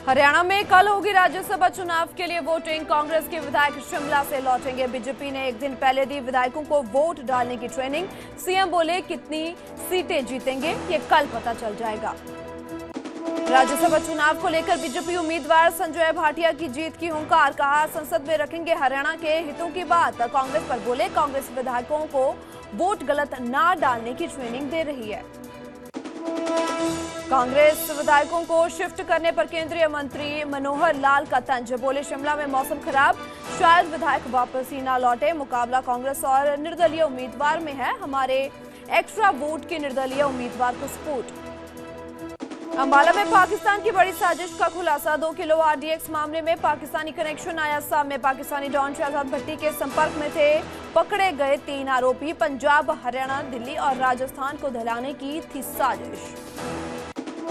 हरियाणा में कल होगी राज्यसभा चुनाव के लिए वोटिंग। कांग्रेस के विधायक शिमला से लौटेंगे। बीजेपी ने एक दिन पहले दी विधायकों को वोट डालने की ट्रेनिंग। सीएम बोले कितनी सीटें जीतेंगे ये कल पता चल जाएगा। राज्यसभा चुनाव को लेकर बीजेपी उम्मीदवार संजय भाटिया की जीत की हुंकार। कहा संसद में रखेंगे हरियाणा के हितों की बात। कांग्रेस पर बोले कांग्रेस विधायकों को वोट गलत ना डालने की ट्रेनिंग दे रही है। कांग्रेस विधायकों को शिफ्ट करने पर केंद्रीय मंत्री मनोहर लाल का तंज। बोले शिमला में मौसम खराब, शायद विधायक वापस ही ना लौटे। मुकाबला कांग्रेस और निर्दलीय उम्मीदवार में है। हमारे एक्स्ट्रा वोट के निर्दलीय उम्मीदवार को सपोर्ट। अंबाला में पाकिस्तान की बड़ी साजिश का खुलासा। 2 किलो आरडीएक्स मामले में पाकिस्तानी कनेक्शन आया सामने। पाकिस्तानी डॉन शहजाद भट्टी के संपर्क में थे पकड़े गए 3 आरोपी। पंजाब, हरियाणा, दिल्ली और राजस्थान को दहलाने की थी साजिश।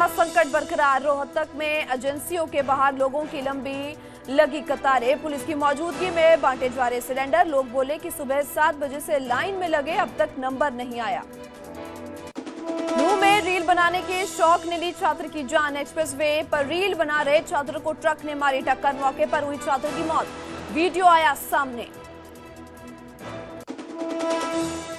संकट बरकरार। रोहतक में एजेंसियों के बाहर लोगों की लंबी लगी कतारें। पुलिस की मौजूदगी में बांटे जा रहे सिलेंडर। लोग बोले कि सुबह 7 बजे से लाइन में लगे, अब तक नंबर नहीं आया। नूंह में रील बनाने के शौक ने ली छात्र की जान। एक्सप्रेसवे पर रील बना रहे छात्र को ट्रक ने मारी टक्कर। मौके पर हुई छात्र की मौत। वीडियो आया सामने।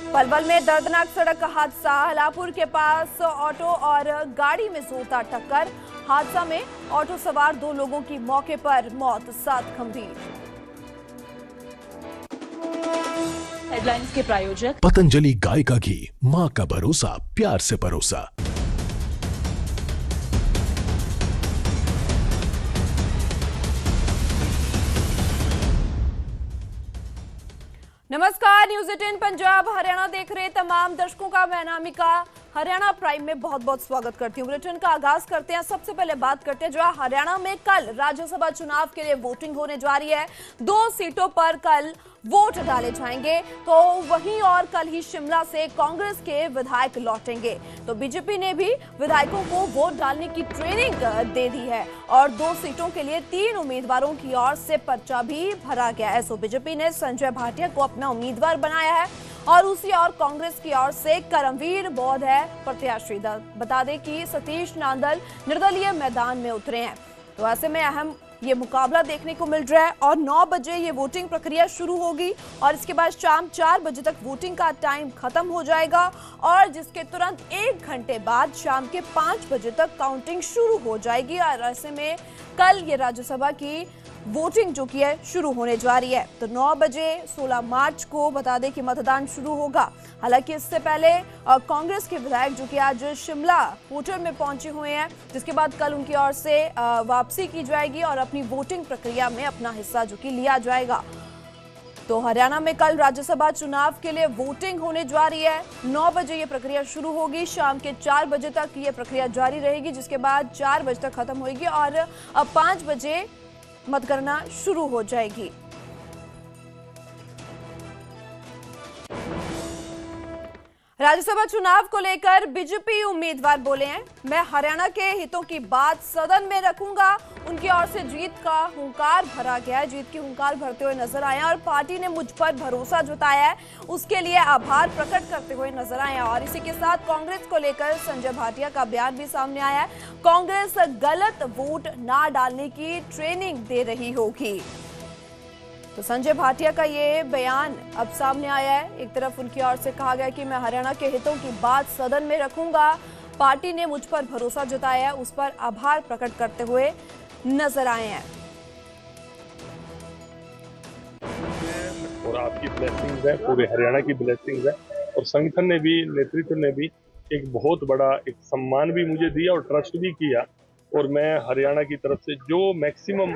पलवल में दर्दनाक सड़क हादसा। हलापुर के पास ऑटो और गाड़ी में जोरदार टक्कर। हादसा में ऑटो सवार 2 लोगों की मौके पर मौत, 7 गंभीर। हेडलाइंस के प्रायोजक पतंजलि गाय का घी, मां का भरोसा, प्यार से परोसा। नमस्कार, न्यूज़ 18 पंजाब हरियाणा देख रहे तमाम दर्शकों का मैं अनामिका हरियाणा प्राइम में बहुत बहुत स्वागत करती हूँ। बुलेटिन का आगाज करते हैं। सबसे पहले बात करते हैं जो हरियाणा में कल राज्यसभा चुनाव के लिए वोटिंग होने जा रही है। 2 सीटों पर कल वोट डाले जाएंगे। तो वहीं और कल ही शिमला से कांग्रेस के विधायक लौटेंगे। तो बीजेपी ने भी विधायकों को वोट डालने की ट्रेनिंग दे दी है और 2 सीटों के लिए 3 उम्मीदवारों की ओर से पर्चा भी भरा गया है। सो बीजेपी ने संजय भाटिया को अपना उम्मीदवार बनाया है और उसी और कांग्रेस की ओर से करमवीर बौद्ध है प्रत्याशी। बता दें कि सतीश नांदल निर्दलीय मैदान में उतरे हैं। तो ऐसे में अहम ये मुकाबला देखने को मिल रहा है और 9 बजे ये वोटिंग प्रक्रिया शुरू होगी और इसके बाद शाम 4 बजे तक वोटिंग का टाइम खत्म हो जाएगा और जिसके तुरंत 1 घंटे बाद शाम के 5 बजे तक काउंटिंग शुरू हो जाएगी। और ऐसे में कल ये राज्यसभा की वोटिंग जो की है शुरू होने जा रही है। तो 9 बजे 16 मार्च को बता दें कि मतदान शुरू होगा। हालांकि इससे पहले कांग्रेस के विधायक जो कि आज शिमला होटल में पहुंचे हुए हैं, जिसके बाद कल उनकी ओर से वापसी की जाएगी और अपनी वोटिंग प्रक्रिया में अपना हिस्सा जो कि लिया जाएगा। तो हरियाणा में कल राज्यसभा चुनाव के लिए वोटिंग होने जा रही है। 9 बजे ये प्रक्रिया शुरू होगी। शाम के 4 बजे तक ये प्रक्रिया जारी रहेगी, जिसके बाद 4 बजे तक खत्म होगी और अब 5 बजे मतगणना शुरू हो जाएगी। राज्यसभा चुनाव को लेकर बीजेपी उम्मीदवार बोले हैं, मैं हरियाणा के हितों की बात सदन में रखूंगा। उनकी ओर से जीत का हुंकार भरा गया है, जीत की हुंकार भरते हुए नजर आए और पार्टी ने मुझ पर भरोसा जताया है, उसके लिए आभार प्रकट करते हुए नजर आए। और इसी के साथ कांग्रेस को लेकर संजय भाटिया का बयान भी सामने आया है। कांग्रेस गलत वोट ना डालने की ट्रेनिंग दे रही होगी। तो संजय भाटिया का ये बयान अब सामने आया है। एक तरफ उनकी ओर से कहा गया कि मैं हरियाणा के हितों की बात सदन में रखूंगा, पार्टी ने मुझ पर भरोसा जताया है, उस पर आभार प्रकट करते हुए नजर आए हैं। और आपकी ब्लेसिंग्स है, पूरे हरियाणा की ब्लेसिंग्स है और संगठन ने भी, नेतृत्व ने भी एक बहुत बड़ा एक सम्मान भी मुझे दिया और ट्रस्ट भी किया। और मैं हरियाणा की तरफ से जो मैक्सिमम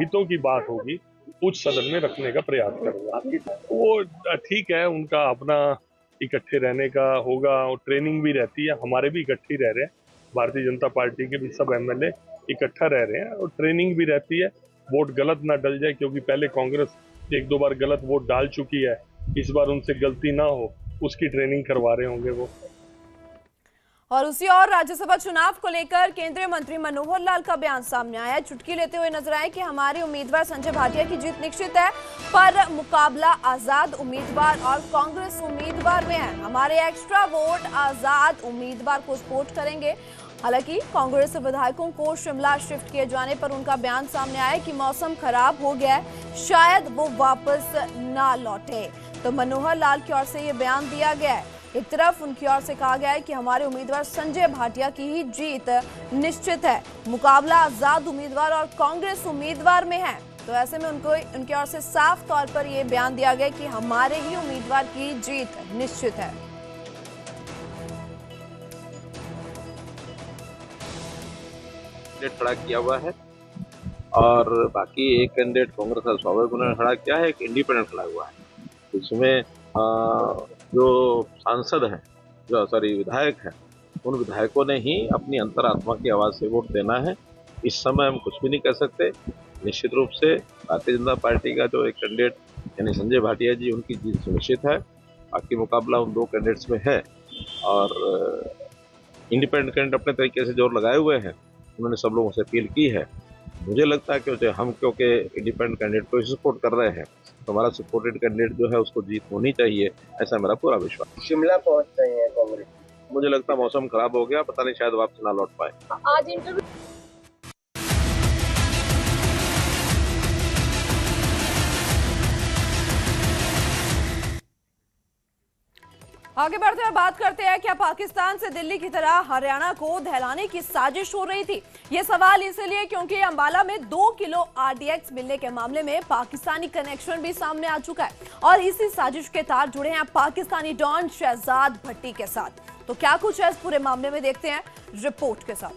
हितों की बात होगी उच्च सदन में रखने का प्रयास करूंगा। वो ठीक है, उनका अपना इकट्ठे रहने का होगा और ट्रेनिंग भी रहती है। हमारे भी इकट्ठे रह रहे हैं, भारतीय जनता पार्टी के भी सब एमएलए इकट्ठा रह रहे हैं और ट्रेनिंग भी रहती है। वोट गलत ना डल जाए, क्योंकि पहले कांग्रेस 1-2 बार गलत वोट डाल चुकी है। इस बार उनसे गलती ना हो उसकी ट्रेनिंग करवा रहे होंगे वो। और उसी और राज्यसभा चुनाव को लेकर केंद्रीय मंत्री मनोहर लाल का बयान सामने आया है। चुटकी लेते हुए नजर आए कि हमारे उम्मीदवार संजय भाटिया की जीत निश्चित है, पर मुकाबला आजाद उम्मीदवार और कांग्रेस उम्मीदवार में है। हमारे एक्स्ट्रा वोट आजाद उम्मीदवार को सपोर्ट करेंगे। हालांकि कांग्रेस विधायकों को शिमला शिफ्ट किए जाने पर उनका बयान सामने आया कि मौसम खराब हो गया है, शायद वो वापस ना लौटे। तो मनोहर लाल की ओर से ये बयान दिया गया है। एक तरफ उनकी ओर से कहा गया है कि हमारे उम्मीदवार संजय भाटिया की ही जीत निश्चित है, मुकाबला आजाद उम्मीदवार और कांग्रेस उम्मीदवार में है। तो ऐसे में उनकी ओर से साफ तौर पर यह बयान दिया गया कि हमारे ही उम्मीदवार की जीत निश्चित है। खड़ा किया हुआ है और बाकी एक कैंडिडेट कांग्रेस का स्वाभाविक उन्होंने खड़ा किया है, एक इंडिपेंडेंट खड़ा हुआ है। इसमें जो सांसद हैं, जो विधायक हैं, उन विधायकों ने ही अपनी अंतरात्मा की आवाज से वोट देना है। इस समय हम कुछ भी नहीं कर सकते। निश्चित रूप से भारतीय जनता पार्टी का जो एक कैंडिडेट यानी संजय भाटिया जी, उनकी जीत सुनिश्चित है। बाकी मुकाबला उन दो कैंडिडेट्स में है और इंडिपेंडेंट कैंडिडेट अपने तरीके से जोर लगाए हुए हैं। उन्होंने सब लोगों से अपील की है। मुझे लगता है कि हम क्योंकि इंडिपेंडेंट कैंडिडेट को सपोर्ट कर रहे हैं, तो हमारा सपोर्टेड कैंडिडेट जो है उसको जीत होनी चाहिए, ऐसा मेरा पूरा विश्वास। शिमला पहुंच रहे हैं कांग्रेस, मुझे लगता है मौसम खराब हो गया, पता नहीं शायद वापस ना लौट पाए। आज इंटरव्यू आगे बढ़ते हुए बात करते हैं, क्या पाकिस्तान से दिल्ली की तरह हरियाणा को दहलाने की साजिश हो रही थी? ये सवाल इसलिए क्योंकि अंबाला में 2 किलो RDX मिलने के मामले में पाकिस्तानी कनेक्शन भी सामने आ चुका है और इसी साजिश के तार जुड़े हैं पाकिस्तानी डॉन शहजाद भट्टी के साथ। तो क्या कुछ है इस पूरे मामले में, देखते हैं रिपोर्ट के साथ।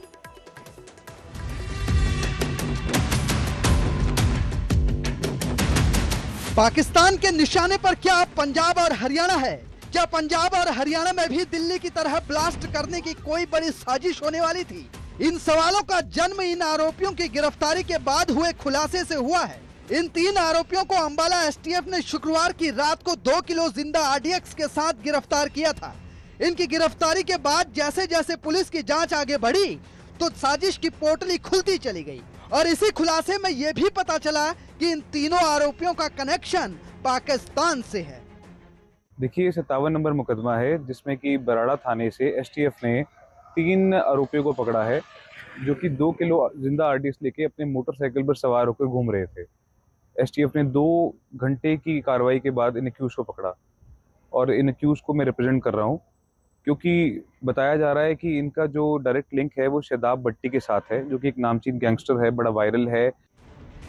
पाकिस्तान के निशाने पर क्या पंजाब और हरियाणा है? क्या पंजाब और हरियाणा में भी दिल्ली की तरह ब्लास्ट करने की कोई बड़ी साजिश होने वाली थी? इन सवालों का जन्म इन आरोपियों की गिरफ्तारी के बाद हुए खुलासे से हुआ है। इन 3 आरोपियों को अंबाला STF ने शुक्रवार की रात को 2 किलो जिंदा RDX के साथ गिरफ्तार किया था। इनकी गिरफ्तारी के बाद जैसे जैसे पुलिस की जांच आगे बढ़ी तो साजिश की पोटली खुलती चली गई और इसी खुलासे में ये भी पता चला कि इन तीनों आरोपियों का कनेक्शन पाकिस्तान से है। देखिए, 57 नंबर मुकदमा है जिसमें कि बराड़ा थाने से STF ने 3 आरोपियों को पकड़ा है जो कि 2 किलो जिंदा RDX लेके अपने मोटरसाइकिल पर सवार होकर घूम रहे थे। STF ने 2 घंटे की कार्रवाई के बाद इन एक्यूज को पकड़ा और इन एक्यूज को मैं रिप्रेजेंट कर रहा हूँ क्योंकि बताया जा रहा है कि इनका जो डायरेक्ट लिंक है वो शहजाद भट्टी के साथ है, जो कि एक नामचीन गैंगस्टर है, बड़ा वायरल है।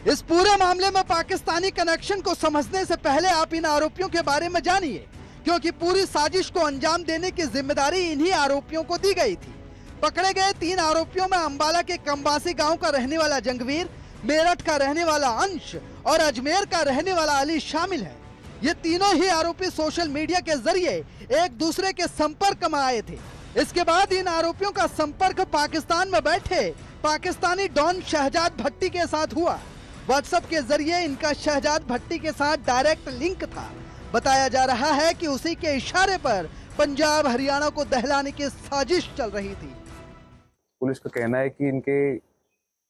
इस पूरे मामले में पाकिस्तानी कनेक्शन को समझने से पहले आप इन आरोपियों के बारे में जानिए, क्योंकि पूरी साजिश को अंजाम देने की जिम्मेदारी इन्हीं आरोपियों को दी गई थी। पकड़े गए 3 आरोपियों में अंबाला के कम्बासी गांव का रहने वाला जंगवीर, मेरठ का रहने वाला अंश और अजमेर का रहने वाला अली शामिल है। ये तीनों ही आरोपी सोशल मीडिया के जरिए एक दूसरे के संपर्क में आए थे। इसके बाद इन आरोपियों का संपर्क पाकिस्तान में बैठे पाकिस्तानी डॉन शहजाद भट्टी के साथ हुआ। व्हाट्सएप के जरिए इनका शहजाद भट्टी के साथ डायरेक्ट लिंक था। बताया जा रहा है कि उसी के इशारे पर पंजाब हरियाणा को दहलाने की साजिश चल रही थी। पुलिस का कहना है कि इनके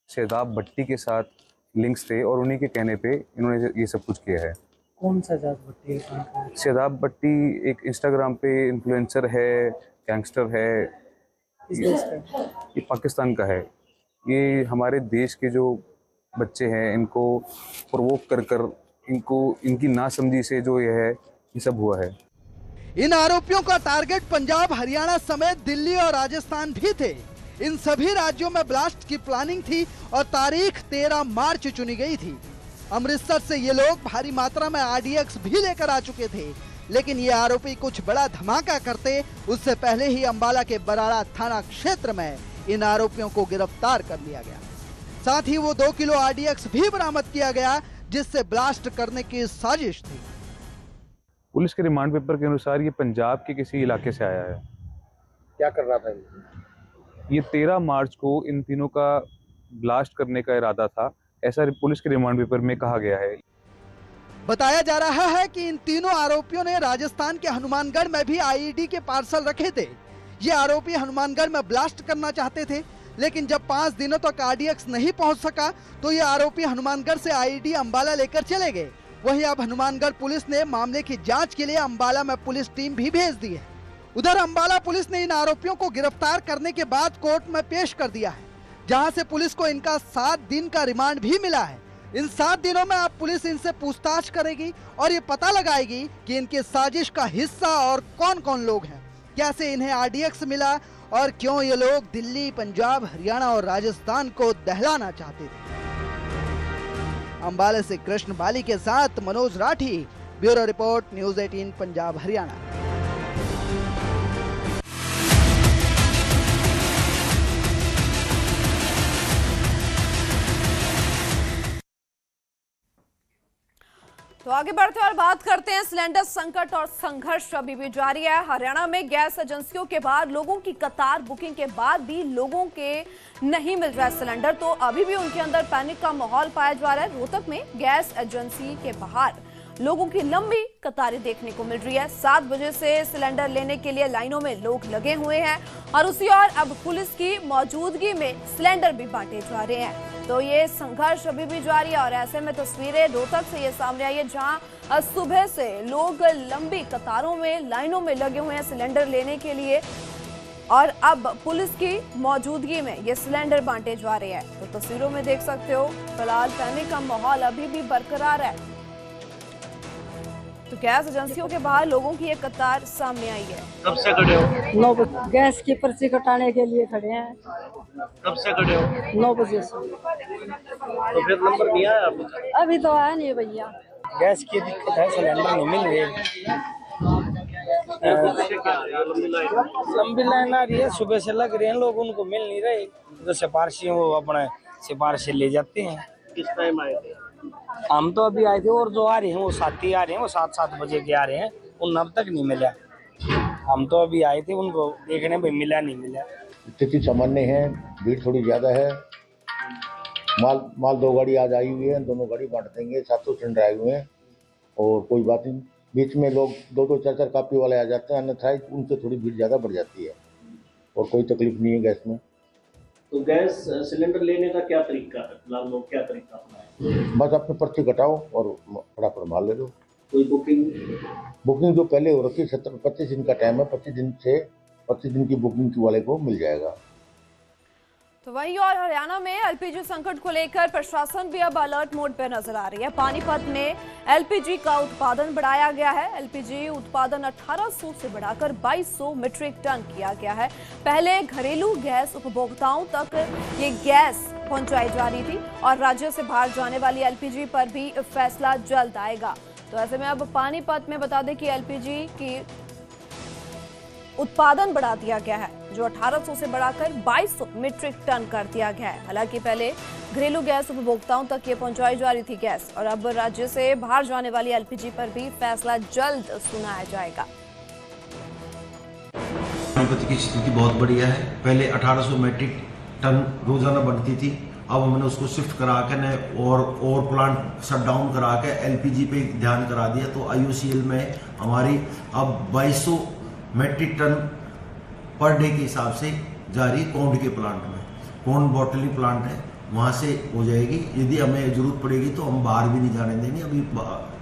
शहजाद भट्टी के साथ लिंक्स थे और उन्हीं के कहने पे इन्होंने ये सब कुछ किया है। कौन शहजाद भट्टी? शहजाद भट्टी एक इंस्टाग्राम पे इन्फ्लुएंसर है, गैंगस्टर है, ये पाकिस्तान का है। ये हमारे देश के जो बच्चे हैं इनको प्रोवोक कर इनको इनकी नासमझी से जो ये सब हुआ है। इन आरोपियों का टारगेट पंजाब, हरियाणा समेत दिल्ली और राजस्थान भी थे। इन सभी राज्यों में ब्लास्ट की प्लानिंग थी और तारीख 13 मार्च चुनी गई थी। अमृतसर से ये लोग भारी मात्रा में RDX भी लेकर आ चुके थे, लेकिन ये आरोपी कुछ बड़ा धमाका करते उससे पहले ही अंबाला के बराड़ा थाना क्षेत्र में इन आरोपियों को गिरफ्तार कर लिया गया। साथ ही वो 2 किलो RDX भी बरामद किया गया जिससे ब्लास्ट करने की साजिश थी। पुलिस के रिमांड पेपर के अनुसार ये पंजाब के किसी इलाके से आया है। क्या कर रहा था? ये 13 मार्च को इन तीनों का ब्लास्ट करने का इरादा था, ऐसा पुलिस के रिमांड पेपर में कहा गया है। बताया जा रहा है कि इन तीनों आरोपियों ने राजस्थान के हनुमानगढ़ में भी IED के पार्सल रखे थे। ये आरोपी हनुमानगढ़ में ब्लास्ट करना चाहते थे, लेकिन जब 5 दिनों तक RDX नहीं पहुंच सका तो ये आरोपी हनुमानगढ़ से IED अंबाला लेकर चले गए। वहीं अब हनुमानगढ़ पुलिस ने मामले की जांच के लिए अंबाला में पुलिस टीम भी भेज दी है। उधर अंबाला पुलिस ने इन आरोपियों को गिरफ्तार करने के बाद कोर्ट में पेश कर दिया है, जहां से पुलिस को इनका 7 दिन का रिमांड भी मिला है। इन 7 दिनों में अब पुलिस इनसे पूछताछ करेगी और ये पता लगाएगी कि इनके साजिश का हिस्सा और कौन कौन लोग हैं, कैसे इन्हें RDX मिला और क्यों ये लोग दिल्ली, पंजाब, हरियाणा और राजस्थान को दहलाना चाहते थे। अंबाला से कृष्ण बाली के साथ Manoj Rathi, bureau report, news 18 Punjab Haryana. तो आगे बढ़ते हैं और बात करते हैं सिलेंडर संकट और संघर्ष अभी भी जारी है। हरियाणा में गैस एजेंसियों के बाहर लोगों की कतार, बुकिंग के बाद भी लोगों के नहीं मिल रहा है सिलेंडर, तो अभी भी उनके अंदर पैनिक का माहौल पाया जा रहा है। रोहतक में गैस एजेंसी के बाहर लोगों की लंबी कतारें देखने को मिल रही है। 7 बजे से सिलेंडर लेने के लिए लाइनों में लोग लगे हुए हैं और उसी ओर अब पुलिस की मौजूदगी में सिलेंडर भी बांटे जा रहे हैं। तो ये संघर्ष अभी भी जारी है और ऐसे में तस्वीरें रोहतक से ये सामने आई है, जहां सुबह से लोग लंबी कतारों में, लाइनों में लगे हुए हैं सिलेंडर लेने के लिए और अब पुलिस की मौजूदगी में ये सिलेंडर बांटे जा रहे हैं। तो तस्वीरों में देख सकते हो फिलहाल पैनिक का माहौल अभी भी बरकरार है। तो गैस एजेंसियों के बाहर लोगों की एक कतार सामने आई है। कब से खड़े हो? 9 बजे गैस की पर्ची कटाने के लिए खड़े हैं। कब से खड़े हो? 9 बजे से। तो फिर नंबर नहीं आया आपको? अभी तो आया नहीं भैया। गैस की दिक्कत है, सिलेंडर नहीं मिल रही। लंबी लाइन आ रही है, सुबह से लग रहे हैं लोग, उनको मिल नहीं रहे। जो सिफारिशी वो अपने सिफारिश ले जाते हैं। किस टाइम आए थे? हम तो अभी आए थे और जो आ रहे हैं वो साथी आ रहे हैं, वो 7 बजे के आ रहे हैं, उन अब तक नहीं मिला। हम तो अभी आए थे उनको देखने में, मिला नहीं मिला। स्थिति सामान्य है, भीड़ थोड़ी ज़्यादा है। माल 2 गाड़ी आज आई हुई है, दोनों गाड़ी बांट देंगे। 700 सिलेंडर आए हुए हैं और कोई बात नहीं, बीच में लोग 2-2, 4-4 कापी वाले आ जाते हैं, अन्यथा उनसे थोड़ी भीड़ ज़्यादा बढ़ जाती है और कोई तकलीफ नहीं है गैस में। तो गैस सिलेंडर लेने का क्या तरीका है? फिलहाल लोग क्या तरीका अपनाएं? बस अपनी पर्ची कटाओ और फटाफट माल ले लो। कोई बुकिंग जो पहले हो रखी है, 25 दिन का टाइम है, 25 दिन की बुकिंग वाले को मिल जाएगा। तो वहीं और हरियाणा में एलपीजी संकट को लेकर प्रशासन भी अब अलर्ट मोड पर नजर आ रही है। पानीपत में एलपीजी का उत्पादन बढ़ाया गया है। एलपीजी उत्पादन 1800 से बढ़ाकर 2200 मीट्रिक टन किया गया है। पहले घरेलू गैस उपभोक्ताओं तक ये गैस पहुंचाई जा रही थी और राज्य से बाहर जाने वाली एलपीजी पर भी फैसला जल्द आएगा। तो ऐसे में अब पानीपत में बता दें कि एलपीजी की उत्पादन बढ़ा दिया गया है, जो 1800 से बढ़ाकर 2200 मीट्रिक टन कर दिया गया है। हालांकि पहले घरेलू गैस उपभोक्ताओं तक ये पहुंचाई जा रही थी गैस, और अब राज्य से बाहर जाने वाली एलपीजी पर भी फैसला जल्द सुनाया जाएगा। पानीपत की स्थिति बहुत बढ़िया है। पहले 1800 मीट्रिक टन रोजाना बढ़ती थी, अब हमने उसको शिफ्ट करा के और प्लांट शट डाउन करा के एलपीजी पे ध्यान करा दिया। तो IOCL में हमारी अब 2200 मीट्रिक टन पर डे के हिसाब से जा रही कोंड के प्लांट में। कोंड बॉटलिंग प्लांट है, वहाँ से हो जाएगी। यदि हमें जरूरत पड़ेगी तो हम बाहर भी नहीं जाने देंगे। अभी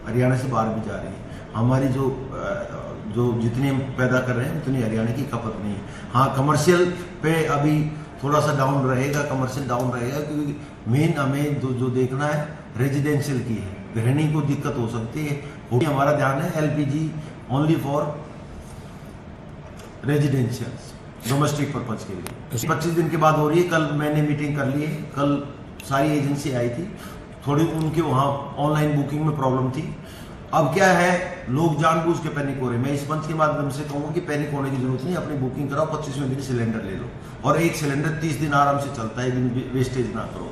हरियाणा से बाहर भी जा रही है। हमारी जो जितनी हम पैदा कर रहे हैं उतनी हरियाणा की खपत नहीं है। हाँ, कमर्शियल पे अभी थोड़ा सा डाउन रहेगा, कमर्शियल डाउन रहेगा, क्योंकि मेन हमें जो देखना है रेजिडेंशियल की है। गृहिणी को दिक्कत हो सकती है, वो हमारा ध्यान है LPG only for residential domestic purpose के लिए। 25 दिन के बाद हो रही है। कल मैंने मीटिंग कर ली है, कल सारी एजेंसी आई थी, थोड़ी उनके वहाँ ऑनलाइन बुकिंग में प्रॉब्लम थी। अब क्या है, लोग जानबूझ के पैनिक हो रहे हैं। मैं इस मंच के माध्यम से कहूँगा कि पैनिक होने की जरूरत नहीं, अपनी बुकिंग कराओ, 25वें दिन सिलेंडर ले लो और एक सिलेंडर 30 दिन आराम से चलता है, वेस्टेज ना करो।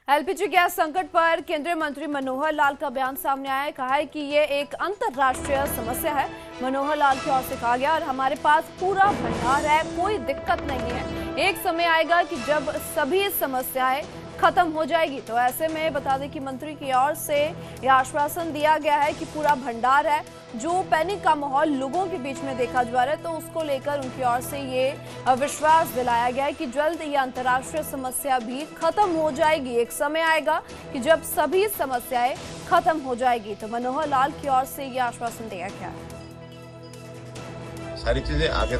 एलपीजी गैस संकट पर केंद्रीय मंत्री मनोहर लाल का बयान सामने आया है। कहा है कि ये एक अंतर्राष्ट्रीय समस्या है। मनोहर लाल की ओर से कहा गया, और हमारे पास पूरा भंडार है, कोई दिक्कत नहीं है। एक समय आएगा कि जब सभी समस्याएं खत्म हो जाएगी। तो ऐसे में बता दें कि मंत्री की ओर से यह आश्वासन दिया गया है कि पूरा भंडार है, जो पैनिक का माहौल लोगों के बीच में देखा जा रहा है, तो उसको लेकर उनकी ओर से ये विश्वास दिलाया गया है कि जल्द ये अंतर्राष्ट्रीय समस्या भी खत्म हो जाएगी। एक समय आएगा कि जब सभी समस्याएं खत्म हो जाएगी। तो मनोहर लाल की ओर से ये आश्वासन दिया गया है। सारी चीजें आगे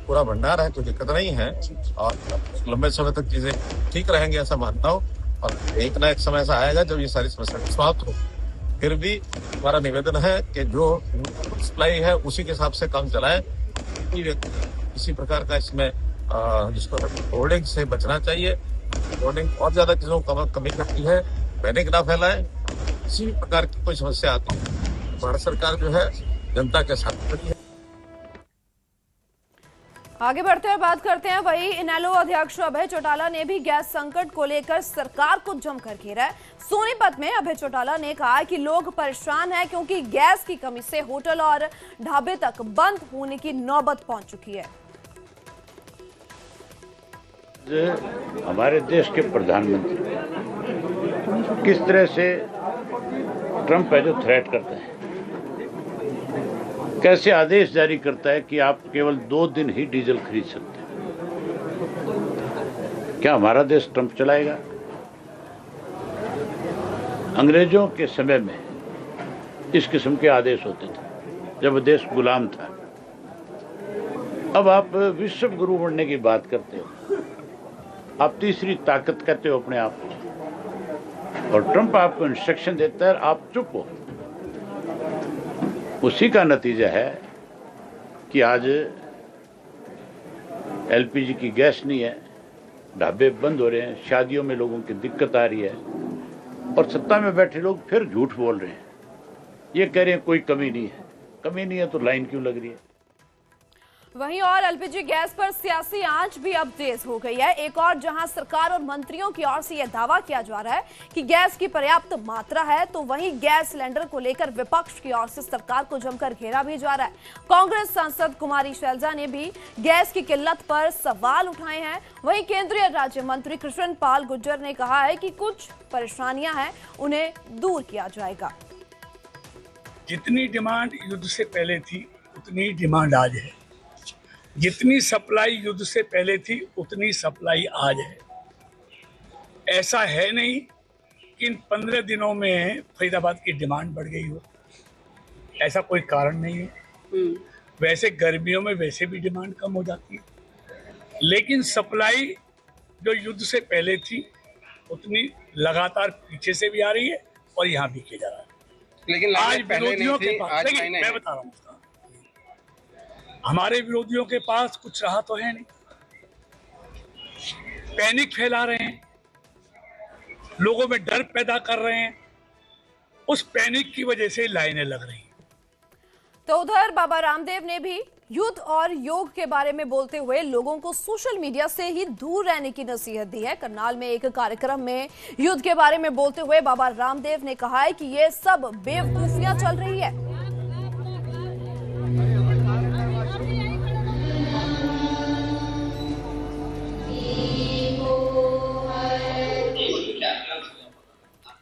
पूरा भंडार है, कोई दिक्कत नहीं है और लंबे समय तक चीजें ठीक रहेंगी ऐसा मानता हूँ। और एक ना एक समय ऐसा आएगा जब ये सारी समस्या समाप्त हो। फिर भी हमारा निवेदन है कि जो सप्लाई है उसी के हिसाब से काम चलाए। किसी प्रकार का इसमें जिसको होर्डिंग से बचना चाहिए। होर्डिंग और ज्यादा चीजों को कमी करती है, पैनिक ना फैलाए। किसी भी प्रकार की कोई समस्या आती है, भारत सरकार जो है जनता के साथ खड़ी है। आगे बढ़ते हुए बात करते हैं, वही इनेलो अध्यक्ष अभय चौटाला ने भी गैस संकट को लेकर सरकार को जमकर घेरा है। सोनीपत में अभय चौटाला ने कहा कि लोग परेशान हैं क्योंकि गैस की कमी से होटल और ढाबे तक बंद होने की नौबत पहुंच चुकी है। हमारे देश के प्रधानमंत्री किस तरह से ट्रंप है जो थ्रेट करता है, कैसे आदेश जारी करता है कि आप केवल 2 दिन ही डीजल खरीद सकते हैं। क्या हमारा देश ट्रंप चलाएगा? अंग्रेजों के समय में इस किस्म के आदेश होते थे जब देश गुलाम था। अब आप विश्व गुरु बनने की बात करते हो, आप तीसरी ताकत कहते हो अपने आप को, और ट्रंप आपको इंस्ट्रक्शन देता है आप चुप हो। उसी का नतीजा है कि आज एलपीजी की गैस नहीं है, ढाबे बंद हो रहे हैं, शादियों में लोगों की दिक्कत आ रही है और सत्ता में बैठे लोग फिर झूठ बोल रहे हैं। ये कह रहे हैं कोई कमी नहीं है। कमी नहीं है तो लाइन क्यों लग रही है? वहीं और एलपीजी गैस पर सियासी आंच भी अब तेज हो गई है। एक और जहां सरकार और मंत्रियों की ओर से यह दावा किया जा रहा है कि गैस की पर्याप्त मात्रा है, तो वहीं गैस सिलेंडर को लेकर विपक्ष की ओर से सरकार को जमकर घेरा भी जा रहा है। कांग्रेस सांसद कुमारी शैलजा ने भी गैस की किल्लत पर सवाल उठाए हैं। वहीं केंद्रीय राज्य मंत्री कृष्ण पाल गुर्जर ने कहा है कि कुछ परेशानियां हैं, उन्हें दूर किया जाएगा। जितनी डिमांड युद्ध से पहले थी उतनी डिमांड आज है, जितनी सप्लाई युद्ध से पहले थी उतनी सप्लाई आज है। ऐसा है नहीं कि इन 15 दिनों में फरीदाबाद की डिमांड बढ़ गई हो, ऐसा कोई कारण नहीं है। वैसे गर्मियों में वैसे भी डिमांड कम हो जाती है, लेकिन सप्लाई जो युद्ध से पहले थी उतनी लगातार पीछे से भी आ रही है और यहाँ भी किया जा रहा है। लेकिन आज विरोधियों के पास, लेकिन मैं बता रहा हूँ, हमारे विरोधियों के पास कुछ रहा तो है नहीं। पैनिक फैला रहे हैं, लोगों में डर पैदा कर रहे हैं, उस पैनिक की वजह से लाइनें लग रही हैं। तो उधर बाबा रामदेव ने भी युद्ध और योग के बारे में बोलते हुए लोगों को सोशल मीडिया से ही दूर रहने की नसीहत दी है। करनाल में एक कार्यक्रम में युद्ध के बारे में बोलते हुए बाबा रामदेव ने कहा है कि ये सब बेवकूफियां चल रही है।